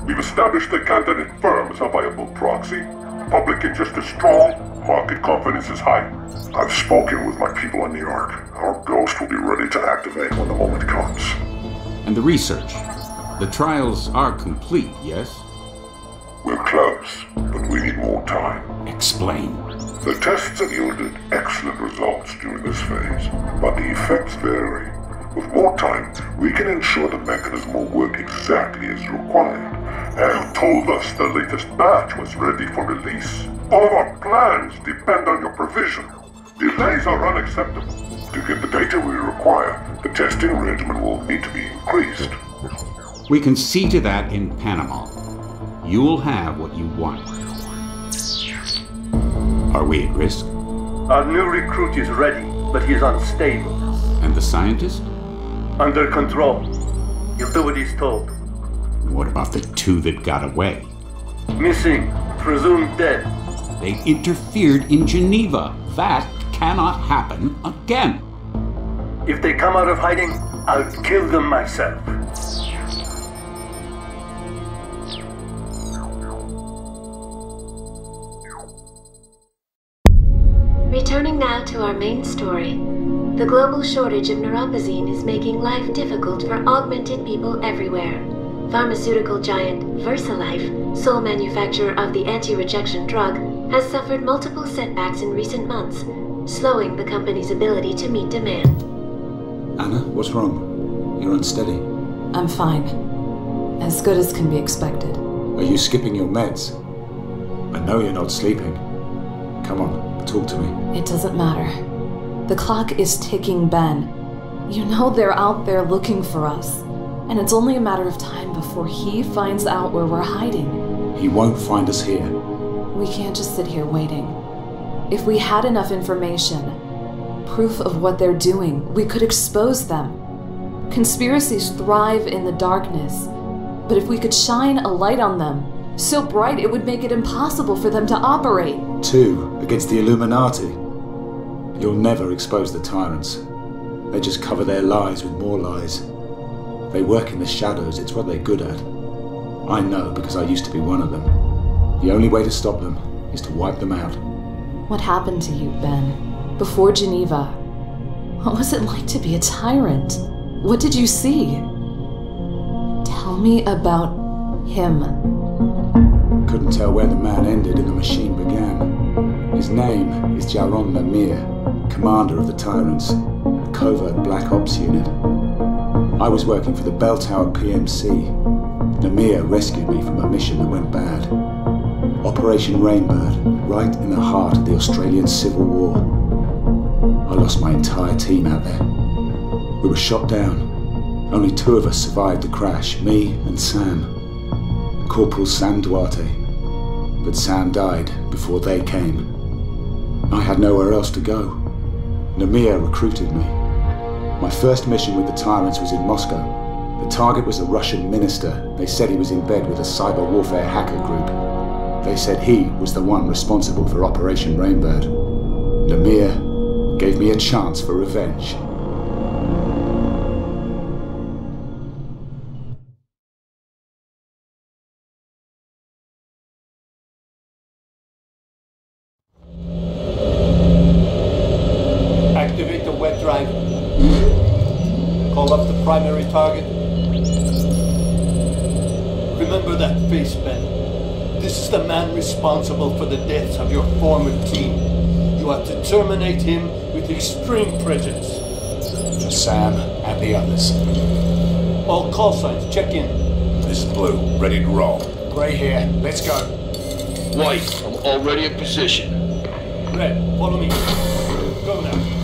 We've established the candidate firm as a viable proxy. Public interest is strong, market confidence is high. I've spoken with my people on the Ark. Our ghost will be ready to activate when the moment comes. And the research? The trials are complete, yes? We're close, but we need more time. Explain. The tests have yielded excellent results during this phase, but the effects vary. With more time, we can ensure the mechanism will work exactly as required. And you told us the latest batch was ready for release. All of our plans depend on your provision. Delays are unacceptable. To get the data we require, the testing regimen will need to be increased. We can see to that in Panama. You'll have what you want. Are we at risk? Our new recruit is ready, but he is unstable. And the scientist? Under control. He'll do what he's told. What about the two that got away? Missing. Presumed dead. They interfered in Geneva. That cannot happen again. If they come out of hiding, I'll kill them myself. Returning now to our main story. The global shortage of neuropozyne is making life difficult for augmented people everywhere. Pharmaceutical giant VersaLife, sole manufacturer of the anti-rejection drug, has suffered multiple setbacks in recent months, slowing the company's ability to meet demand. Anna, what's wrong? You're unsteady. I'm fine. As good as can be expected. Are you skipping your meds? I know you're not sleeping. Come on, talk to me. It doesn't matter. The clock is ticking, Ben. You know they're out there looking for us. And it's only a matter of time before he finds out where we're hiding. He won't find us here. We can't just sit here waiting. If we had enough information, proof of what they're doing, we could expose them. Conspiracies thrive in the darkness, but if we could shine a light on them, so bright it would make it impossible for them to operate. 2 against the Illuminati. You'll never expose the tyrants. They just cover their lies with more lies. They work in the shadows, it's what they're good at. I know because I used to be one of them. The only way to stop them is to wipe them out. What happened to you, Ben? Before Geneva? What was it like to be a tyrant? What did you see? Tell me about him. Couldn't tell where the man ended and the machine began. His name is Jaron Lemire, commander of the Tyrants, a covert Black Ops unit. I was working for the Bell Tower PMC. Lemire rescued me from a mission that went bad. Operation Rainbird, right in the heart of the Australian Civil War. I lost my entire team out there. We were shot down. Only 2 of us survived the crash, me and Sam. Corporal Sam Duarte. But Sam died before they came. I had nowhere else to go. Lemire recruited me. My first mission with the Tyrants was in Moscow. The target was a Russian minister. They said he was in bed with a cyber warfare hacker group. They said he was the one responsible for Operation Rainbird. Lemire gave me a chance for revenge. Activate the web drive. Call up the primary target. Remember that face, Ben. This is the man responsible for the deaths of your former team. You are to terminate him with extreme prejudice. For Sam and the others. All call signs, check in. This is Blue, ready to roll. Gray here, let's go. White, I'm already in position. Red, follow me. Go now.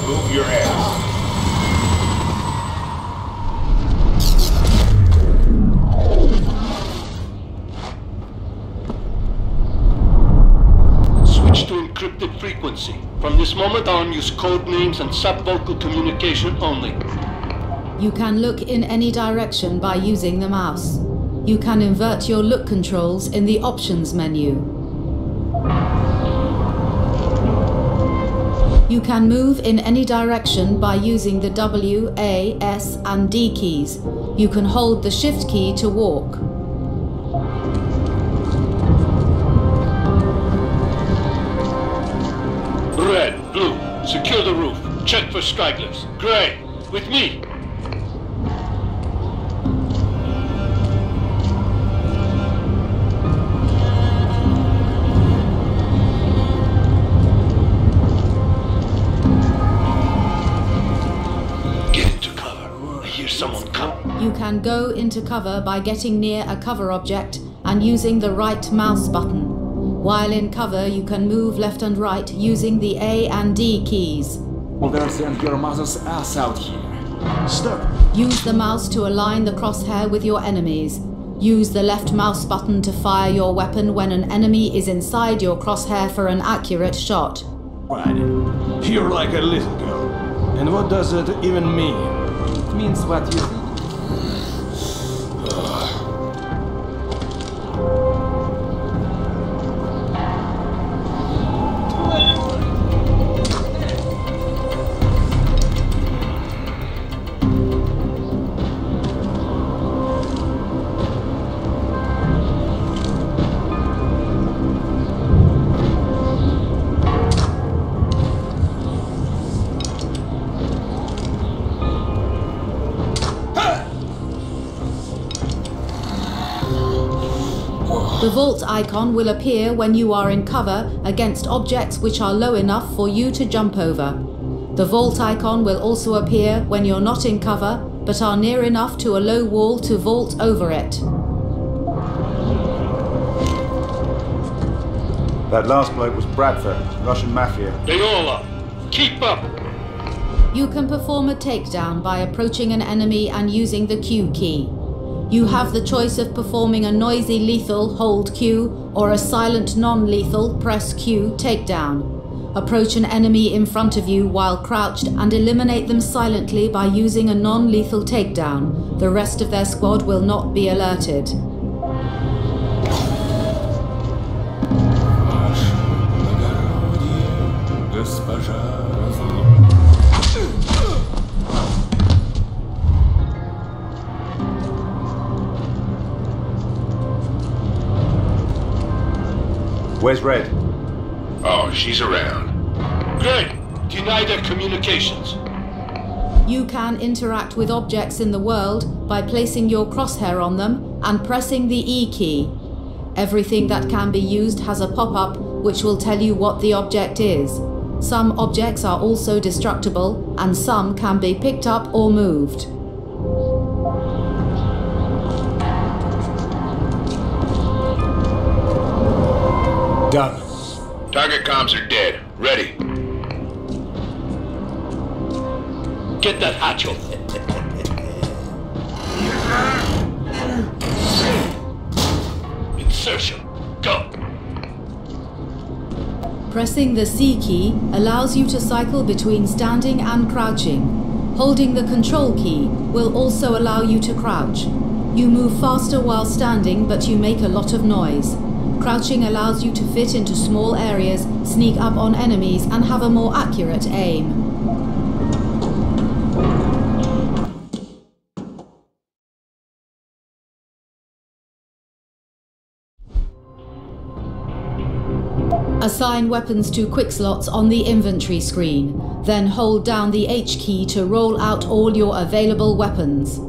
Move your ass. Switch to encrypted frequency. From this moment on, use code names and sub-vocal communication only. You can look in any direction by using the mouse. You can invert your look controls in the options menu. You can move in any direction by using the W, A, S, and D keys. You can hold the Shift key to walk. Red, blue, secure the roof. Check for stragglers. Gray, with me. Get into cover. I hear someone come. You can go into cover by getting near a cover object and using the right mouse button. While in cover, you can move left and right using the A and D keys. Well, they'll send your mother's ass out here. Stop! Use the mouse to align the crosshair with your enemies. Use the left mouse button to fire your weapon when an enemy is inside your crosshair for an accurate shot. Right. You're like a little girl. And what does it even mean? It means what you think. The vault icon will appear when you are in cover against objects which are low enough for you to jump over. The vault icon will also appear when you're not in cover but are near enough to a low wall to vault over it. That last bloke was Bradford, Russian mafia. They all are. Keep up. You can perform a takedown by approaching an enemy and using the Q key. You have the choice of performing a noisy lethal, hold Q, or a silent non-lethal, press Q, takedown. Approach an enemy in front of you while crouched and eliminate them silently by using a non-lethal takedown. The rest of their squad will not be alerted. Where's Red? Oh, she's around. Gray, deny their communications. You can interact with objects in the world by placing your crosshair on them and pressing the E key. Everything that can be used has a pop-up which will tell you what the object is. Some objects are also destructible and some can be picked up or moved. Done. Target comms are dead. Ready. Get that hatch open. Insertion. Go. Pressing the C key allows you to cycle between standing and crouching. Holding the control key will also allow you to crouch. You move faster while standing, but you make a lot of noise. Crouching allows you to fit into small areas, sneak up on enemies, and have a more accurate aim. Assign weapons to quick slots on the inventory screen. Then hold down the H key to roll out all your available weapons.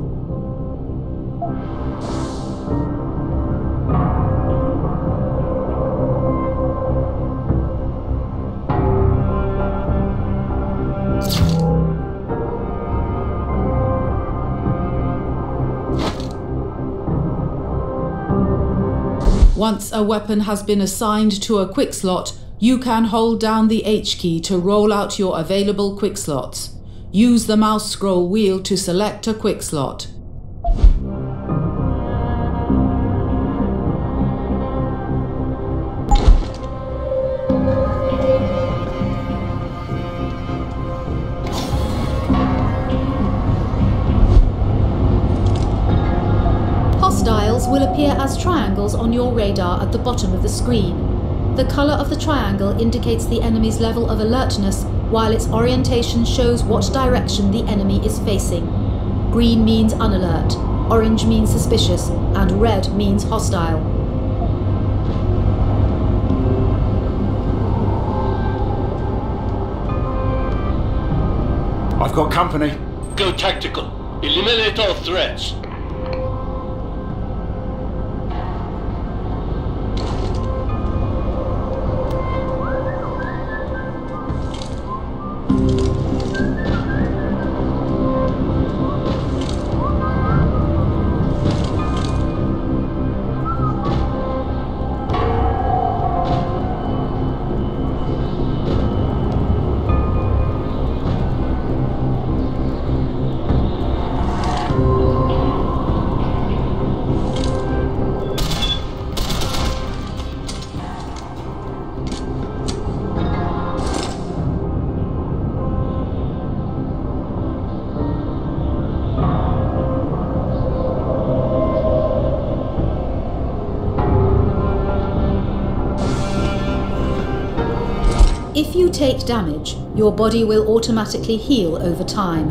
Once a weapon has been assigned to a quick slot, you can hold down the H key to roll out your available quick slots. Use the mouse scroll wheel to select a quick slot. Hostiles will appear as triangles on your radar at the bottom of the screen. The color of the triangle indicates the enemy's level of alertness, while its orientation shows what direction the enemy is facing. Green means unalert, orange means suspicious, and red means hostile. I've got company. Go tactical. Eliminate all threats. If you take damage, your body will automatically heal over time.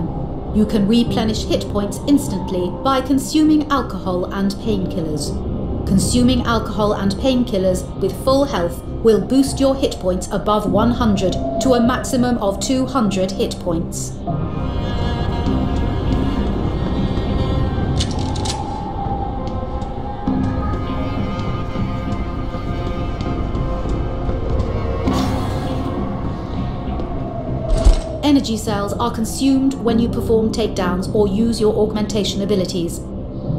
You can replenish hit points instantly by consuming alcohol and painkillers. Consuming alcohol and painkillers with full health will boost your hit points above 100 to a maximum of 200 hit points. Energy cells are consumed when you perform takedowns or use your augmentation abilities.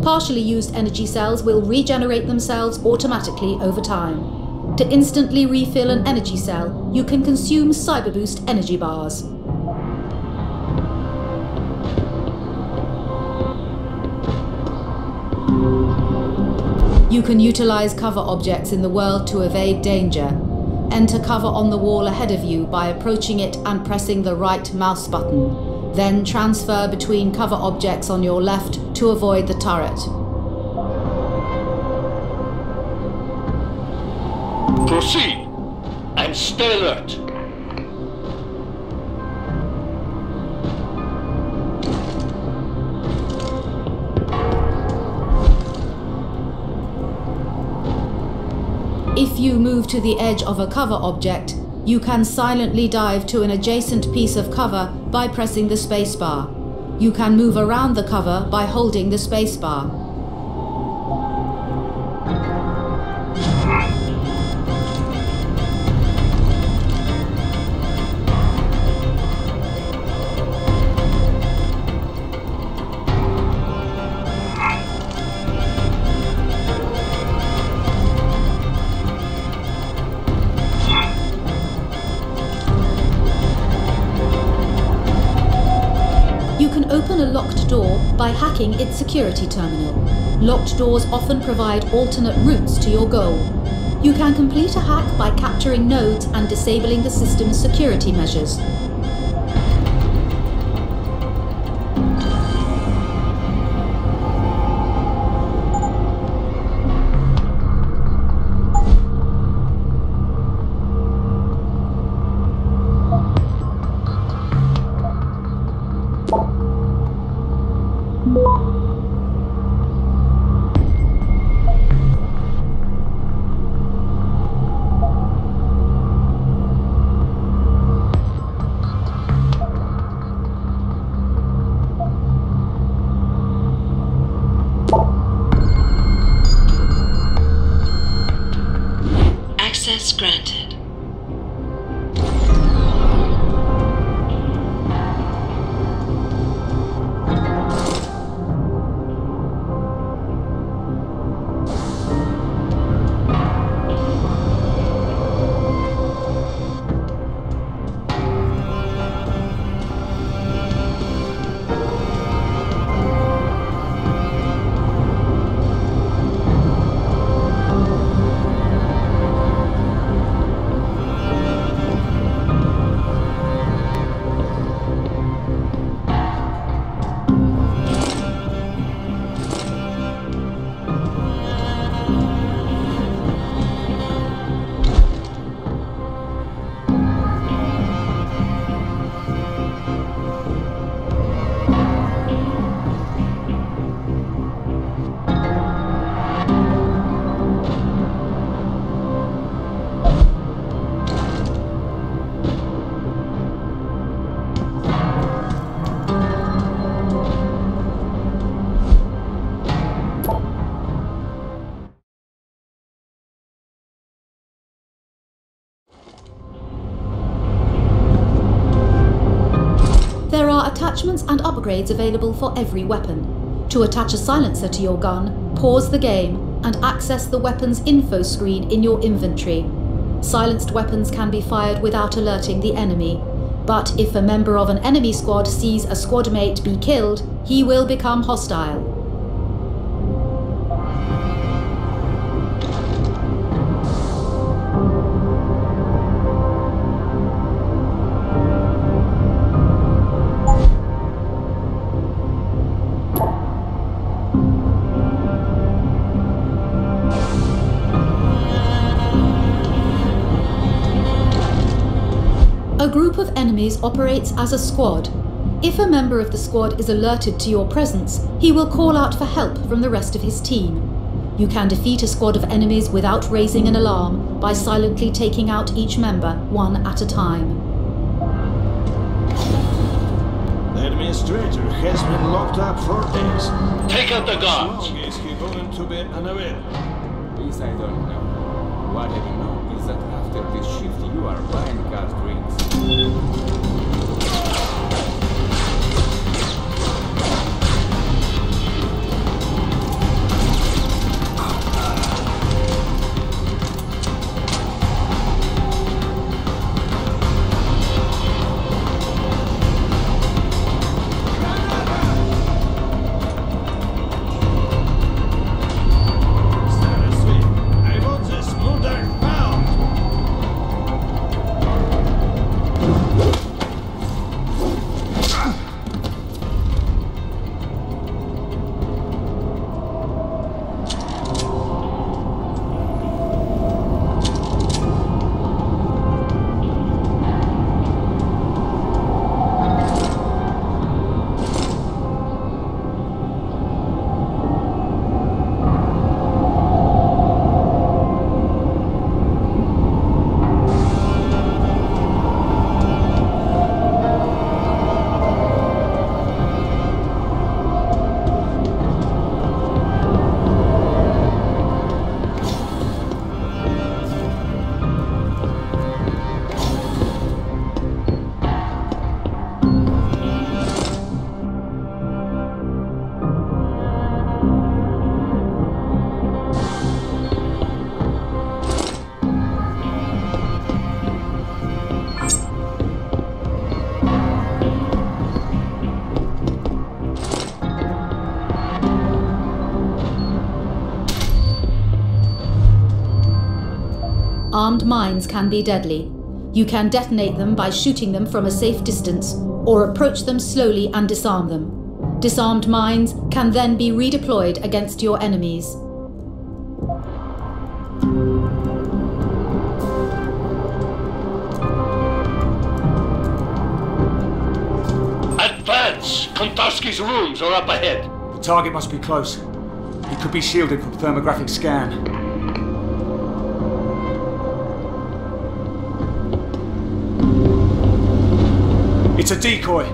Partially used energy cells will regenerate themselves automatically over time. To instantly refill an energy cell, you can consume Cyber Boost energy bars. You can utilize cover objects in the world to evade danger. Enter cover on the wall ahead of you by approaching it and pressing the right mouse button. Then transfer between cover objects on your left to avoid the turret. Proceed, and stay alert. If you move to the edge of a cover object, you can silently dive to an adjacent piece of cover by pressing the spacebar. You can move around the cover by holding the spacebar. Open a locked door by hacking its security terminal. Locked doors often provide alternate routes to your goal. You can complete a hack by capturing nodes and disabling the system's security measures. There are attachments and upgrades available for every weapon. To attach a silencer to your gun, pause the game and access the weapon's info screen in your inventory. Silenced weapons can be fired without alerting the enemy, but if a member of an enemy squad sees a squad mate be killed, he will become hostile. A group of enemies operates as a squad. If a member of the squad is alerted to your presence, he will call out for help from the rest of his team. You can defeat a squad of enemies without raising an alarm by silently taking out each member one at a time. The administrator has been locked up for days. Take out the guards. How long is he going to be unaware? This I don't know. What I do know is that after this shift you are buying gas drinks. Armed mines can be deadly. You can detonate them by shooting them from a safe distance, or approach them slowly and disarm them. Disarmed mines can then be redeployed against your enemies. Advance! Kontarski's rooms are up ahead. The target must be close. He could be shielded from thermographic scan. It's a decoy.